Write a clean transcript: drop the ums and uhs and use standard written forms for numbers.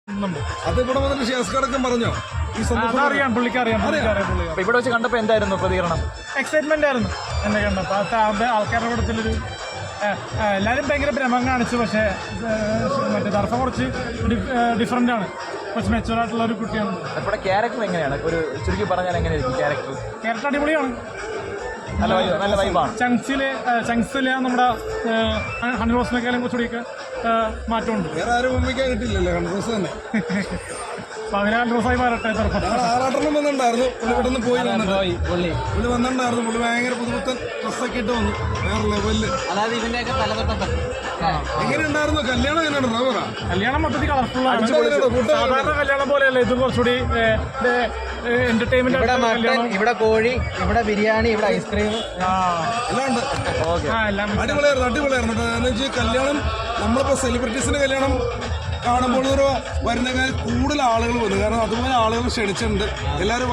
അത് ഇവിടെ വന്നിട്ട് ഷേസ്കടക്കം പറഞ്ഞോ? അറിയാം, പുള്ളിക്കറിയാം. ഇവിടെ വെച്ച് കണ്ടപ്പോൾ എന്തായിരുന്നു പ്രതികരണം? എക്സൈറ്റ്മെന്റ് ആയിരുന്നു എന്നെ കണ്ടപ്പോൾ. ആൾക്കാരുടെ കൂട്ടത്തിലൊരു എല്ലാവരും ഭയങ്കര ഭ്രമം കാണിച്ചു. പക്ഷേ മറ്റേ ദർഫ കുറച്ച് ഡിഫറെൻ്റ് ആണ്, കുറച്ച് മെച്ചുവർ ആയിട്ടുള്ള ഒരു കുട്ടിയാണ്. ഇവിടെ ക്യാരക്ടർ എങ്ങനെയാണ്? ഒരു ചുരുക്കി പറഞ്ഞാൽ എങ്ങനെയായിരിക്കും ക്യാരക്ടർ? ക്യാരക്ടർ അടിപൊളിയാണ്, നല്ല വൈബാണ്. ചങ്സിലെ നമ്മുടെ 100% കുറച്ചുകൂടിയൊക്കെ മാറ്റമുണ്ട്. വേറെ ആരും ഭൂമിക്കാൻ കിട്ടില്ലല്ലോ, 100 തന്നെ. അപ്പൊ അങ്ങനെ 100 മാറട്ടെ. ആറാട്ടെണ്ണം വന്നിട്ടുണ്ടായിരുന്നു, പുള്ളി പെട്ടെന്ന് പോയി പുള്ളി വന്നിട്ടുണ്ടായിരുന്നു. പുള്ളി ഭയങ്കര പുതുപുത്തൻ ഡ്രസ്സൊക്കെ ഇട്ട് വന്നു, വേറെ ലെവലില്. അതായത് ഇതിന്റെയൊക്കെ തലതൊട്ടൊക്കെ എങ്ങനെയുണ്ടായിരുന്നു കല്യാണം? എങ്ങനെയാണ് കല്യാണം മൊത്തത്തിൽ കളർഫുൾ ആണ്. സാധാരണ കല്യാണം പോലെയല്ല, ഇത് കുറച്ചുകൂടി എന്റർടൈൻമെന്റ്. ഇവിടെ കോഴി, ഇവിടെ ബിരിയാണി, ഇവിടെ ഐസ്ക്രീം എല്ലാം ഉണ്ട്. അടിപൊളിയായിരുന്നു. കാരണം വെച്ചാൽ കല്യാണം നമ്മളിപ്പോ സെലിബ്രിറ്റീസിന്റെ കല്യാണം കാണുമ്പോൾ വരുന്ന കാര്യം കൂടുതൽ ആളുകൾ വന്നു. കാരണം അതുപോലെ ആളുകൾ ക്ഷണിച്ചിട്ടുണ്ട് എല്ലാവരും.